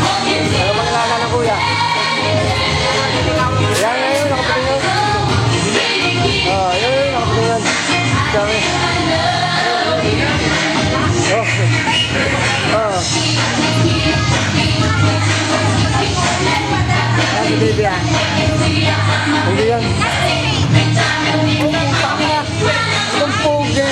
Ano bang ilala ng kuya? Yan, nakapatingin. Yan, nakapatingin. Dami. Yan, si baby ah. Hindi yan. Itong pogi.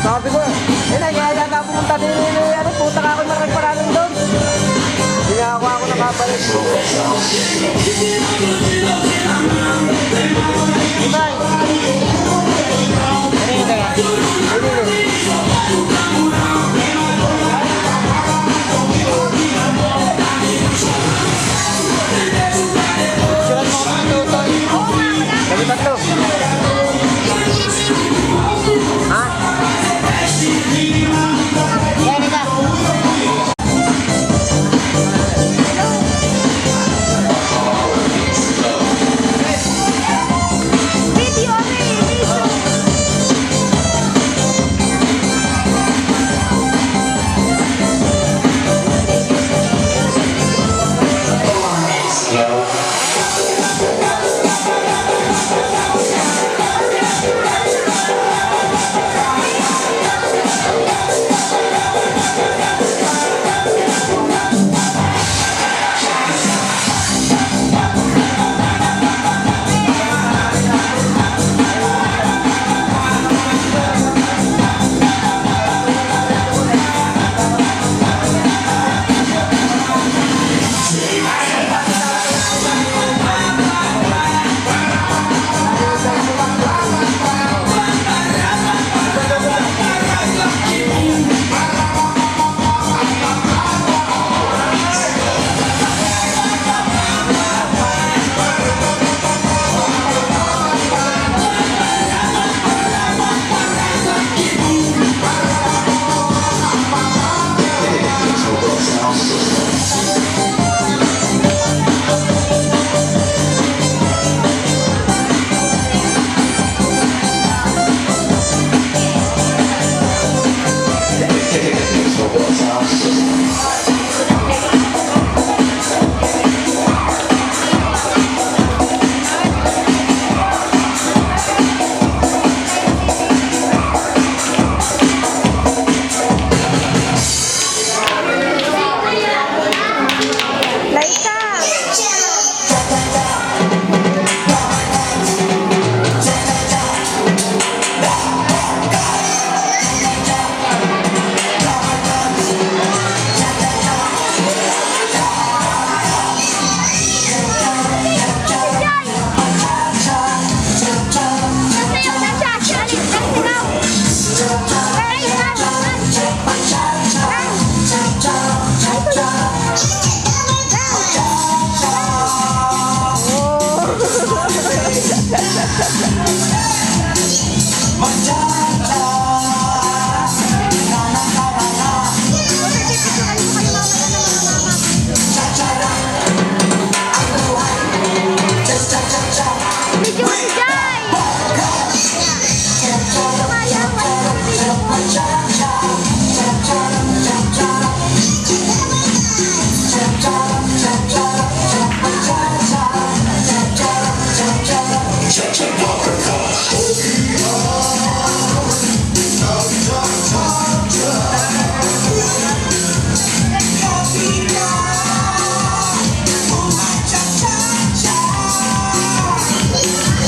Sabi ko, yata ako pumunta din puta ka ako marag-paralan doon. Hindi nga ako nakabalik. Ibay! Ano yun kaya? Sulat mo kami tutoy. Kami tatlo. Ha? Yan ka.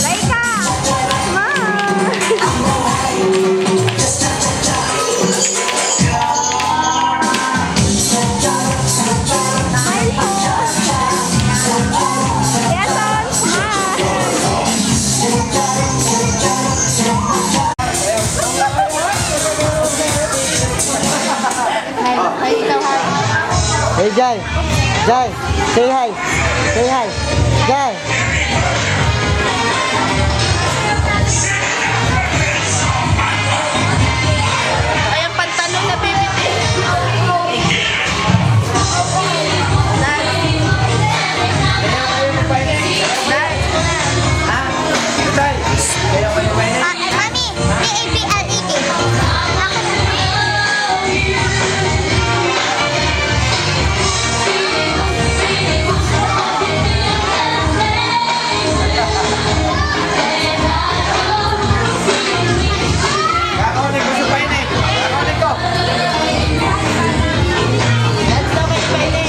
Laika! Hey, Jai. Jai, say hi. Say hi. Jai. Ay, ang pantalon na bibiti. Mami, B-A-B-L-E-D. Kakakunin ko sa pain eh. Kakakunin ko. That's the way pwede.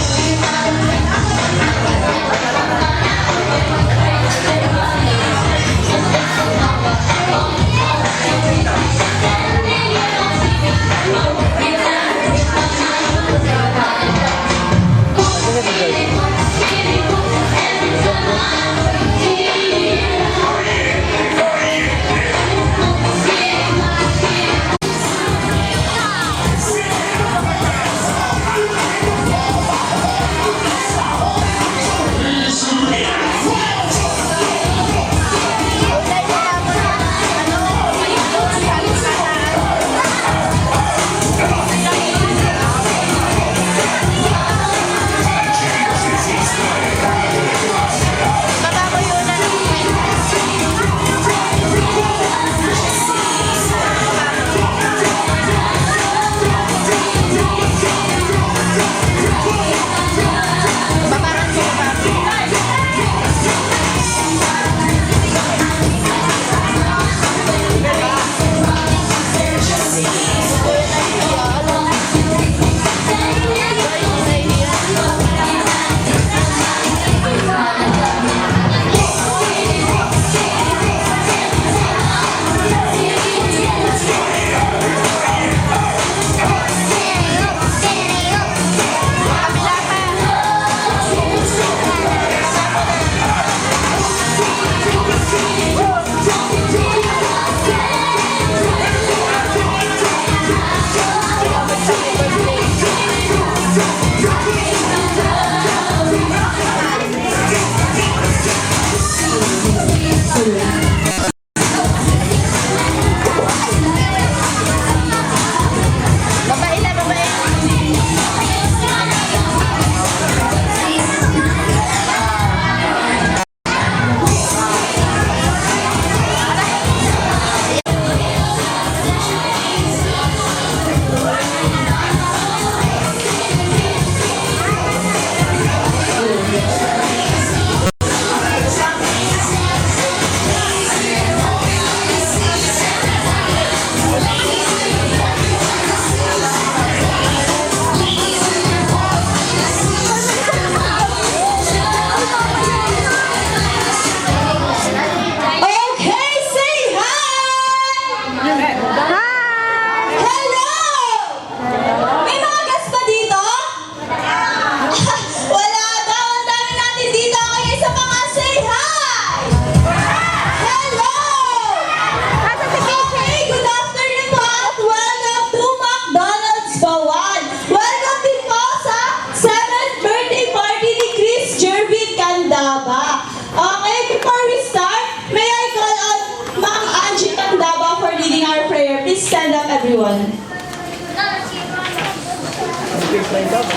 everyone.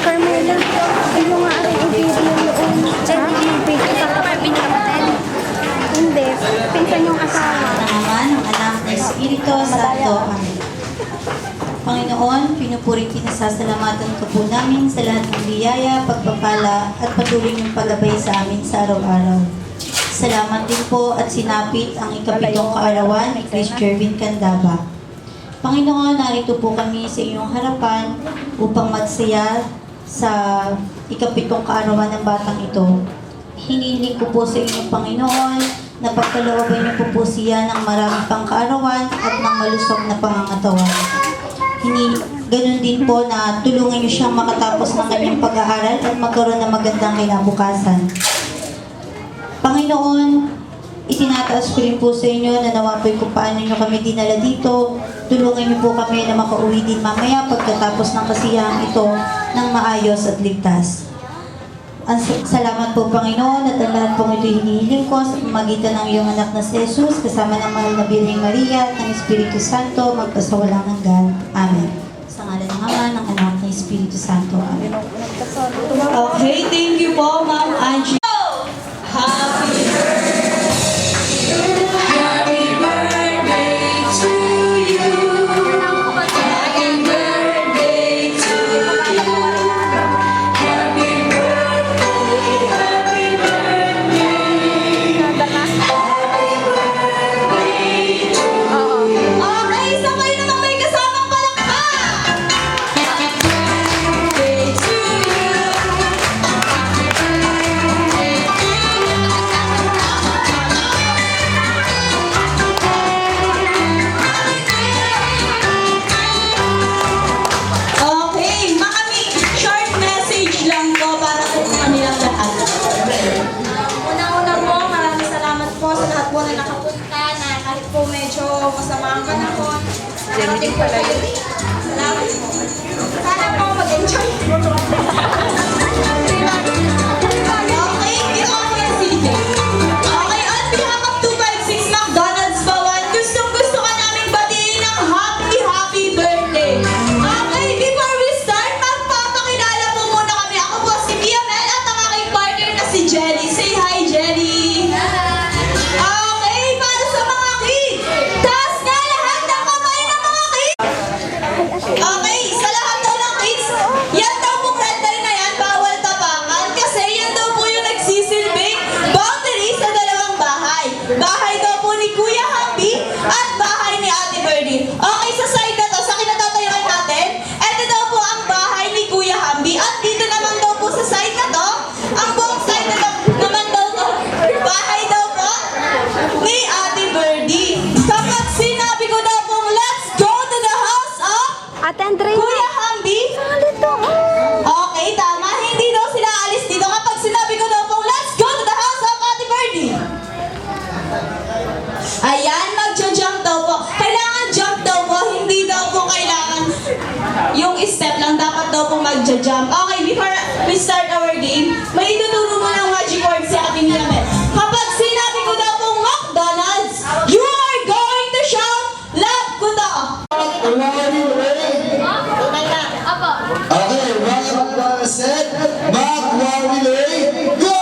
Carmela, ayaw nga rin ang video noon. Diyan yung video sa kapatid. Hindi, pinsan yung asawa. Naman ang anak ng Espiritu Santo. Amen. Panginoon, pinupuri pinasasalamatan ka po namin sa lahat ng biyaya, pagpapala at patuloy ng paggabay sa amin sa araw-araw. Salamat din po at sinapit ang ikapitong kaarawan ni Chris Jervin Candaba. Panginoon, narito po kami sa iyong harapan upang magsaya sa ikapitong kaarawan ng batang ito. Hinihiling ko po sa inyong Panginoon na pagkalooban niyo po siya ng marami pang kaarawan at ng malusog na pangangatawan. Ganun din po na tulungan niyo siyang makatapos ng kanyang pag-aaral at magkaroon ng magandang kinabukasan. Panginoon, itinataas ko rin po sa inyo na nawapoy kung paano niyo kami dinala dito. Tulungan niyo po kami na makauwi din mamaya pagkatapos ng kasiyahang ito ng maayos at ligtas. Salamat po Panginoon at ang lahat pong ito hinihiling ko sa pamagitan ng iyong anak na si Jesus kasama ng mahal na Birheng Maria at ng Espiritu Santo magpasawalang hanggan. Amen. Sa ngalan ng Ama, ng Anak, ng Espiritu Santo. Amen. Okay, thank you po, Ma'am Angie. Happy Okay, sabay naman may kasamang palakpak! Birthday to you! Okay, makami short message lang po para po sa kanilang lahat. Unang-una po, maraming salamat po sa lahat po na nakapunta na kahit po medyo masama ang panahon. Narating po kayo. Salamat po. Sana po mag-enjoy. Okay, ito ako yung CJ. Okay, on behalf of 256 McDonald's Bawan, gustong-gusto ka namin batiin ng happy birthday. Okay, before we start, magpapakilala po muna kami. Ako po si Pia Mel at ang aking partner na si Jelly. Say hi, Jelly! Okay, para sa mga kids, taas nga lahat ng kamay ng mga kids! Okay, sa lahat daw ng kids, yan daw pong red line na yan, bawal tapakan kasi yan daw po yung nagsisilbing boundary sa dalawang bahay. Bahay daw po ni Kuya Happy at bahay ni Ate Birdie. Okay, sa side na to, sa kinatatayuan natin, eto daw po ang bahay ni Kuya Happy at dito naman daw po sa side na to, ang buong side na to, naman daw to, bahay daw po ni Ate Birdie. Kapag sinabi ko daw pong let's go to the house of Attend rin. Kuya Hambi? Okay, tama. Hindi daw sila alis dito kapag sinabi ko daw pong let's go to the house of Ate Birdie. Ayan, magja-jump daw po. Kailangan jump daw po, hindi daw po kailangan yung step lang, dapat daw po magja-jump. Okay, before we start our game, may ituturo mo ng magic word si Ate Miamet. Kapag sinabi ko daw pong McDonald's, you are going to shout, love ko to. Okay, round set. Mark Warmilay, go!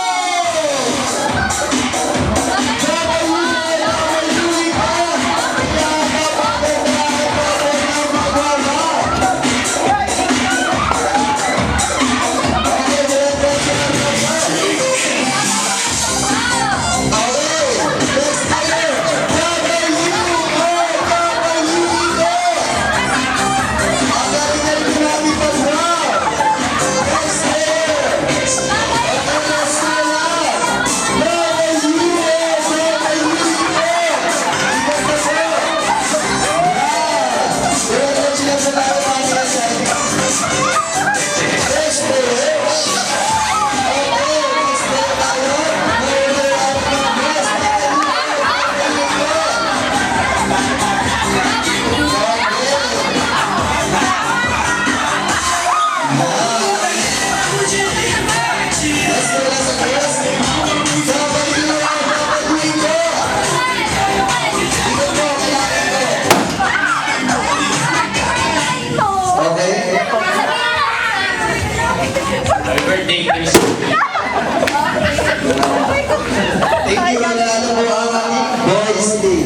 Thank you, manalo po ang Boys Team.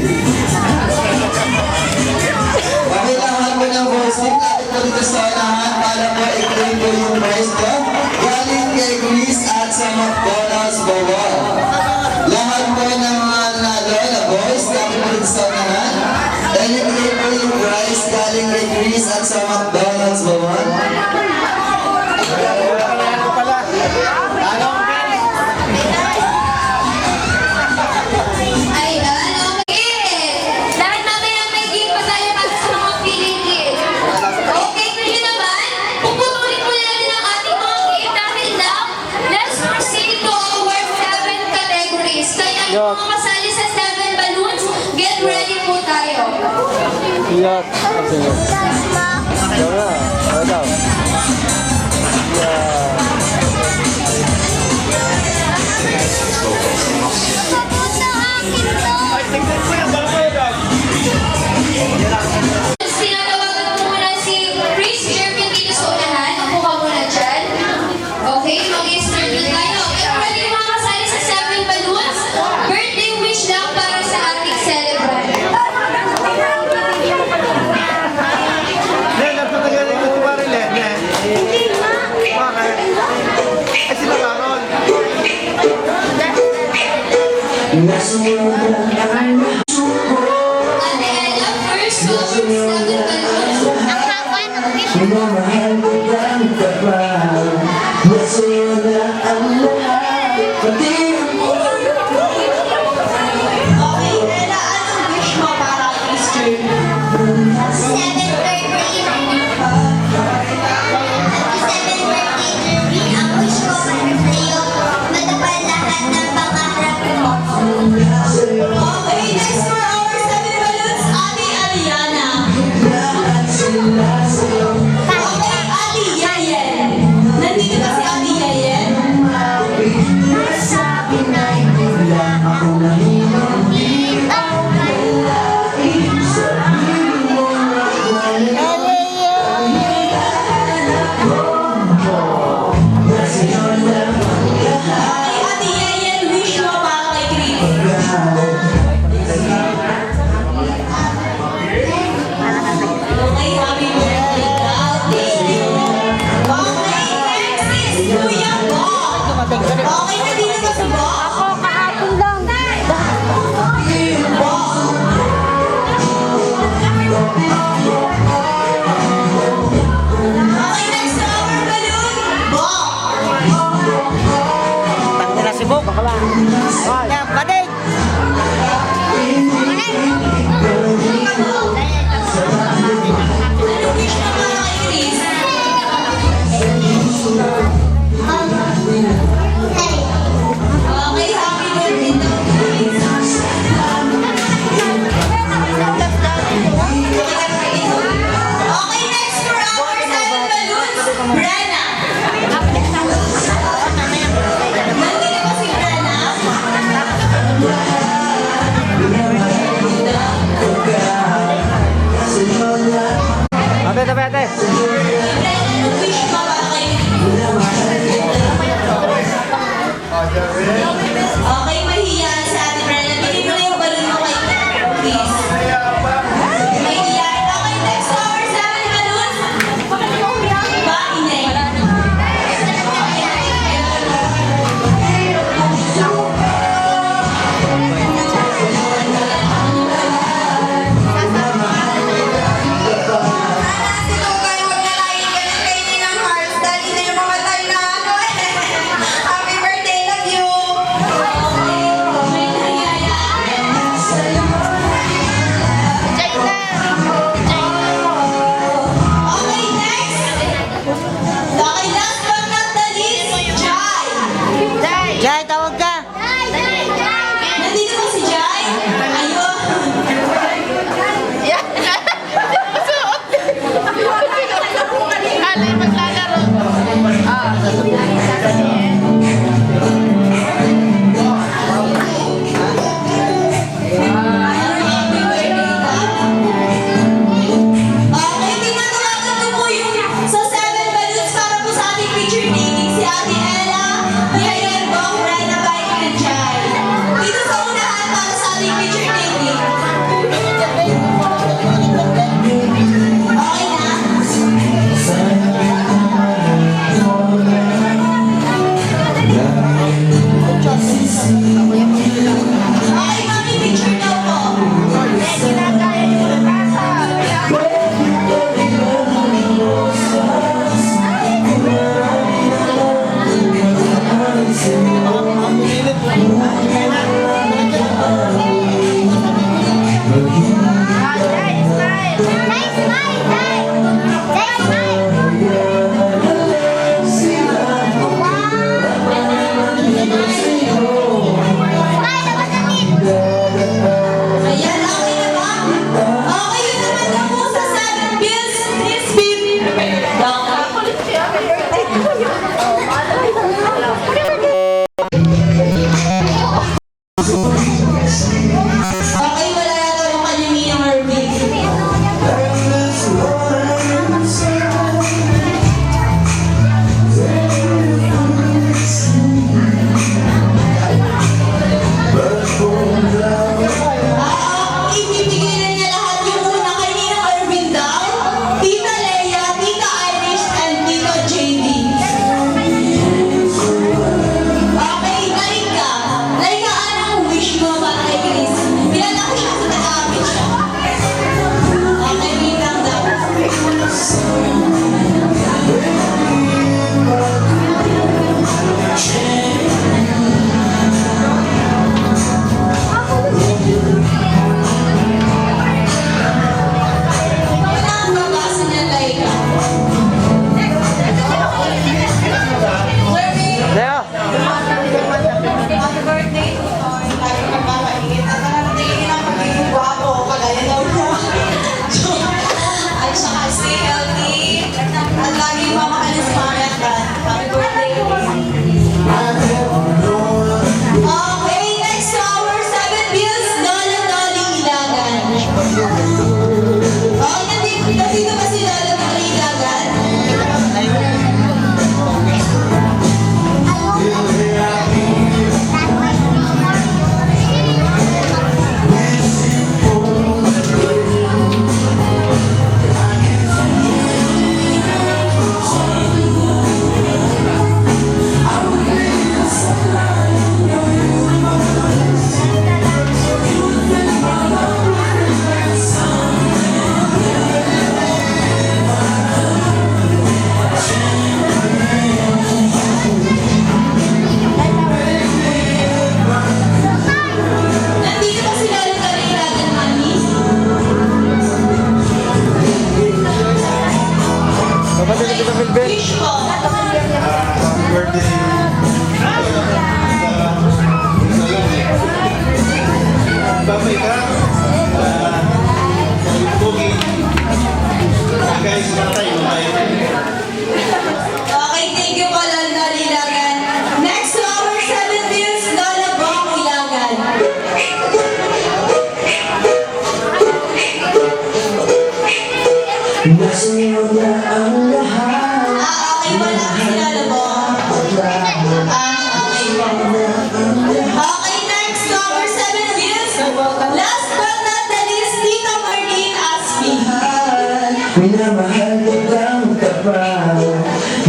Pakilahan mo ng Boys Team. Lapit po dito sa unahan para po i-claim po yung boys ko. Galing kay Chris at sa McDonald's Bawal. Lahat po prize natin ulit sa unahan. And i-claim po yung prize galing kay Chris at sa McDonald's Bawan. Ayan, okay. Dahil mamaya may game pa tayo para sa mga feeling game. Okay, kaya naman, puputulin muna natin ang ating mga game dahil now, let's proceed to our 7 categories. Kaya yung mga kasali sa 7 balloons, get ready po tayo. Iyot. Sige. Ikaw na. Ano daw? Yeah. Sinatawagan ko muna si Chris Jervin dito sa unahan. Upo ka muna dyan. Okay, mag-start na tayo. Get ready mga kasali sa 7 balloons. Birthday wish lang para sa ating celebrant. Len, nagpapagaling ko si Mari Len. Hindi nga. Bakit? Eh, sila Aaron. Ate Ella, first song, 7 balloons. Okay, Ella, anong wish mo para kay Chris Jervin? 7th birthday na. Happy 7th birthday, Jervin. Ang wish ko para sa'yo, matupad lahat ng pangarap mo. Okay, wala yata yung kanya Ninang Irving. Ibibigay na niya lahat yung una kay Ninang Irving daw. Tita Leia, Tita Irish, and Tito JD. Okay, Laika. Laika, anong wish mo para kay Chris? Kilala ko siya sa nag-aamit siya. Okay, Ninang daw. Wala ang babasa niya, Laika. Leo! Happy birthday to Toy. Lagi magpapaingit. At naratingin ang pagiging guwapo. Kagaya daw niya. At saka stay healthy. At lagi mamakalis pangit ka. Happy birthday. Okay, next to our 7 bills, Lola Dolly Ilagan. Okay, nandito ba si Lola Dolly Ilagan? Nandito ba si Lola Dolly Ilagan, Mami? Kapatid na kita, Bilbil. Wish ko. Babay ka. Pugi. Guys, matay. Okay, thank you po, Lola Dolly Ilagan. Next to our 7 bills, Lola Bong Ilagan. Okay, wala si Lola Bong. Okay, next to our 7 bills. Last but not the least, Tita Marlene Aspi. Minamahal ko lang ka pa.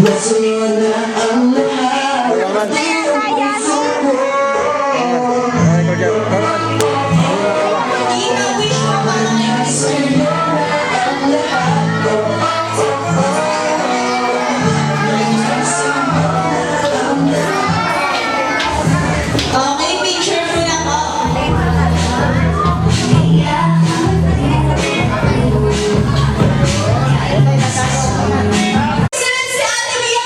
Nasuyo na ang lahat. Tita, wish mo para kay Christine. Okay, picture muna po. Sunod si Ate Mia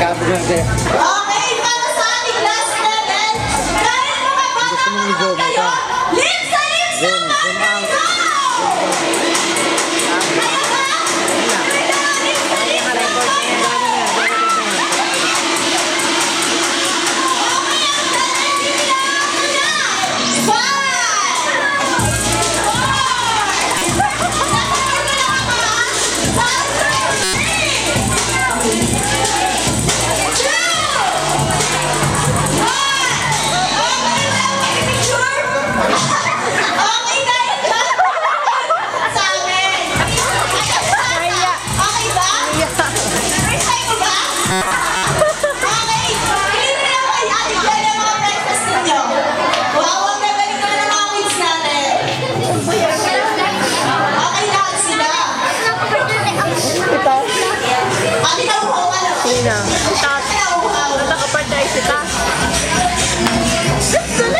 Sabi ko natin. Okay, para sa ating last level, dahil mga bata naman kayo, lips sa lips naman! Go! Kaya ba? Kailangan lips sa lips naman!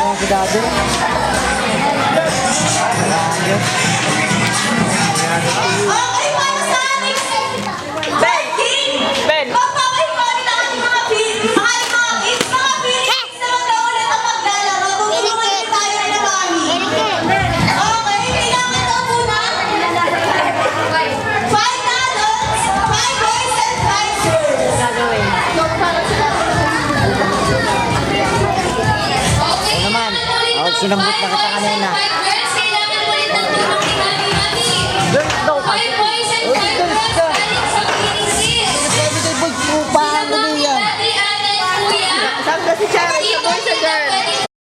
Ang si Daddy. Okay, para sa ating Becky! Magpapahimanin ang ating mga kids, mga Philippines naman na ulit ang maglalaro. Tutulungan din tayo ni Mami. Okay, kailangan daw muna 5 adults, 5 boys, and 5 girls. Ano naman? Sinambot na